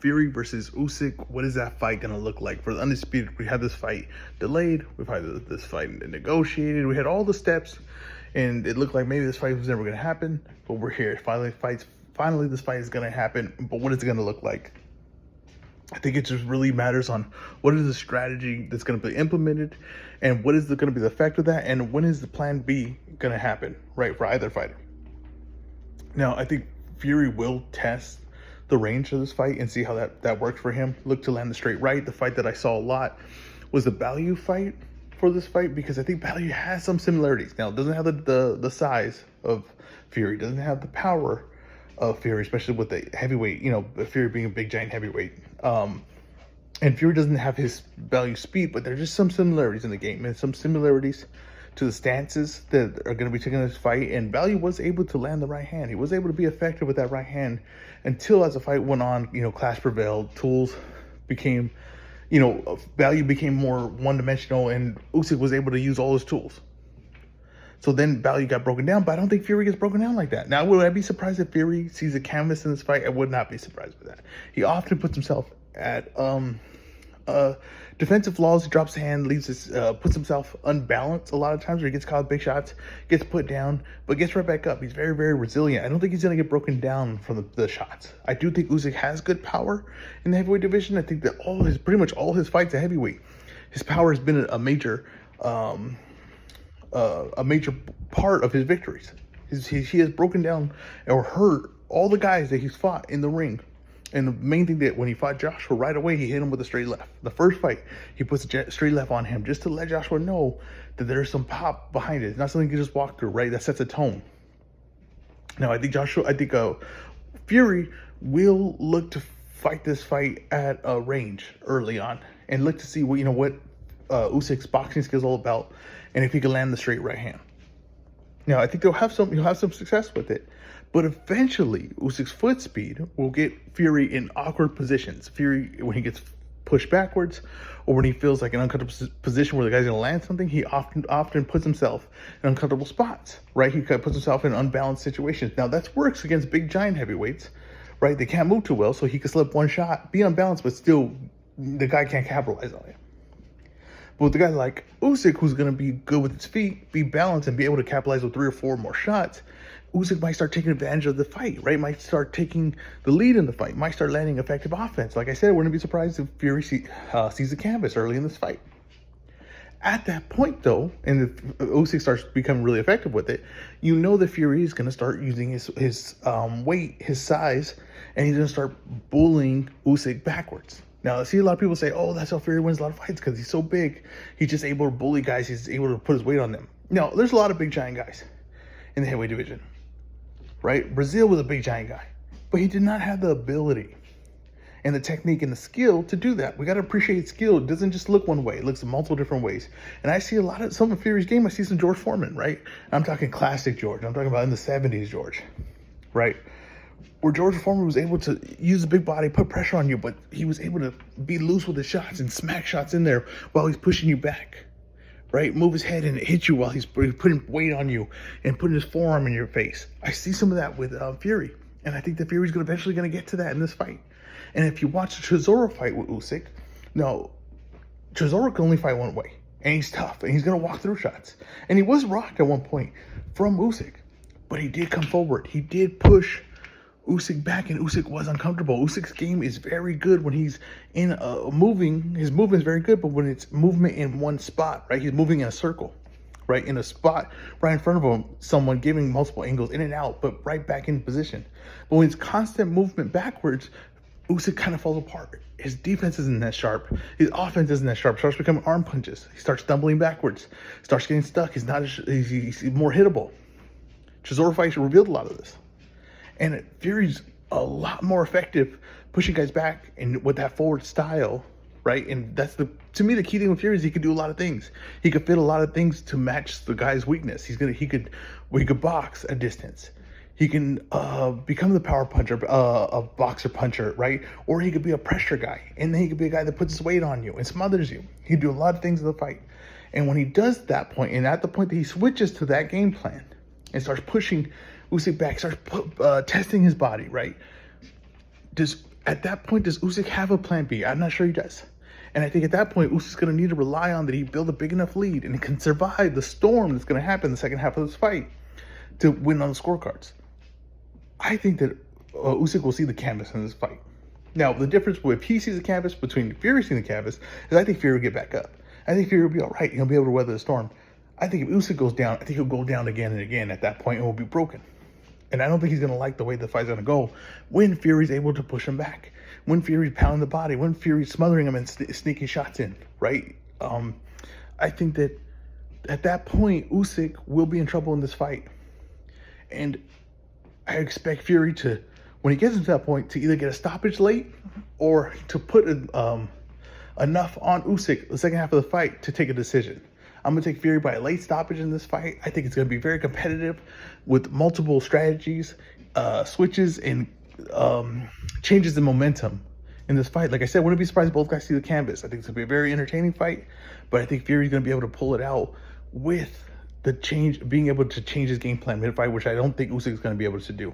Fury versus Usyk. What is that fight going to look like? For the Undisputed, we had this fight delayed. We've had this fight negotiated. We had all the steps, and it looked like maybe this fight was never going to happen. But we're here. Finally, this fight is going to happen. But what is it going to look like? I think it just really matters on what is the strategy that's going to be implemented, and what is going to be the effect of that, and when is the plan B going to happen, right, for either fighter. Now, I think Fury will test the range of this fight and see how that works for him. Look to land the straight right. The fight that I saw a lot was the Value fight for this fight, because I think Value has some similarities. Now, it doesn't have the size of Fury, doesn't have the power of Fury, especially with the heavyweight, Fury being a big giant heavyweight. And Fury doesn't have his Value speed, but there's just some similarities in the game and some similarities to the stances that are going to be taken in this fight. And Value was able to land the right hand. He was able to be effective with that right hand until, as the fight went on, clash prevailed. Tools became, Value became more one-dimensional, and Usyk was able to use all his tools. So then Value got broken down, but I don't think Fury gets broken down like that. Now, would I be surprised if Fury sees a canvas in this fight? I would not be surprised with that. He often puts himself at defensive flaws. He drops the hand, puts himself unbalanced a lot of times, where he gets caught with big shots, gets put down, but gets right back up. He's very, very resilient. I don't think he's going to get broken down from the shots. I do think Usyk has good power in the heavyweight division. I think that pretty much all his fights at heavyweight, his power has been a major part of his victories. He has broken down or hurt all the guys that he's fought in the ring. And the main thing, that when he fought Joshua, right away he hit him with a straight left. The first fight, he puts a straight left on him just to let Joshua know that there's some pop behind it. It's not something you can just walk through, right? That sets a tone. Now, I think Fury will look to fight this fight at a range early on and look to see what Usyk's boxing skills all about, and if he can land the straight right hand. Now, I think he'll have some success with it, but eventually Usyk's foot speed will get Fury in awkward positions. Fury, when he gets pushed backwards, or when he feels like an uncomfortable position where the guy's going to land something, he often puts himself in uncomfortable spots, right? He puts himself in unbalanced situations. Now, that works against big giant heavyweights, right? They can't move too well, so he can slip one shot, be unbalanced, but still the guy can't capitalize on it. But with a guy like Usyk, who's going to be good with his feet, be balanced, and be able to capitalize with 3 or 4 more shots, Usyk might start taking advantage of the fight, right? Might start taking the lead in the fight, might start landing effective offense. Like I said, I wouldn't be surprised if Fury sees the canvas early in this fight. At that point, though, and if Usyk starts becoming really effective with it, that Fury is going to start using his weight, his size, and he's going to start bullying Usyk backwards. Now, I see a lot of people say, oh, that's how Fury wins a lot of fights, because he's so big. He's just able to bully guys. He's able to put his weight on them. No, there's a lot of big giant guys in the heavyweight division, right? Brazil was a big giant guy, but he did not have the ability and the technique and the skill to do that. We got to appreciate skill. It doesn't just look one way. It looks in multiple different ways. And I see some of Fury's game. I see some George Foreman, right? I'm talking classic George. I'm talking about in the 70s George, right? Where George Foreman was able to use a big body, put pressure on you, but he was able to be loose with his shots and smack shots in there while he's pushing you back, right? Move his head and hit you while he's putting weight on you and putting his forearm in your face. I see some of that with Fury, and I think that Fury's eventually going to get to that in this fight. And if you watch the Chisora fight with Usyk, Chisora can only fight one way, and he's tough, and he's going to walk through shots. And he was rocked at one point from Usyk, but he did come forward. He did push Usyk back, and Usyk was uncomfortable. Usyk's game is very good when he's in moving. His movement is very good, but when it's movement in one spot, right? He's moving in a circle, right? In a spot right in front of him, someone giving multiple angles in and out, but right back in position. But when it's constant movement backwards, Usyk kind of falls apart. His defense isn't that sharp. His offense isn't that sharp. Starts becoming arm punches. He starts stumbling backwards. Starts getting stuck. He's more hittable. Chisora fights revealed a lot of this. And Fury's a lot more effective pushing guys back and with that forward style, right? And that's to me, the key thing with Fury is he could do a lot of things. He could fit a lot of things to match the guy's weakness. He could box a distance. He can become the power puncher, a boxer puncher, right? Or he could be a pressure guy, and then he could be a guy that puts his weight on you and smothers you. He can do a lot of things in the fight. And when he does that point, and at the point that he switches to that game plan and starts pushing Usyk back, starts testing his body, right? Does At that point, does Usyk have a plan B? I'm not sure he does. And I think at that point, Usyk's going to need to rely on that he build a big enough lead and he can survive the storm that's going to happen in the second half of this fight to win on the scorecards. I think that Usyk will see the canvas in this fight. Now, the difference with if he sees the canvas between Fury seeing the canvas is I think Fury will get back up. I think Fury will be all right. He'll be able to weather the storm. I think if Usyk goes down, I think he'll go down again and again at that point and will be broken. And I don't think he's going to like the way the fight's going to go when Fury's able to push him back, when Fury's pounding the body, when Fury's smothering him and sneaking shots in, right? I think that at that point, Usyk will be in trouble in this fight. And I expect Fury to, when he gets into that point, to either get a stoppage late or to put enough on Usyk the second half of the fight to take a decision. I'm going to take Fury by a late stoppage in this fight. I think it's going to be very competitive with multiple strategies, switches, and changes in momentum in this fight. Like I said, wouldn't be surprised if both guys see the canvas. I think it's going to be a very entertaining fight, but I think Fury's going to be able to pull it out with the change, being able to change his game plan mid-fight, which I don't think Usyk's going to be able to do.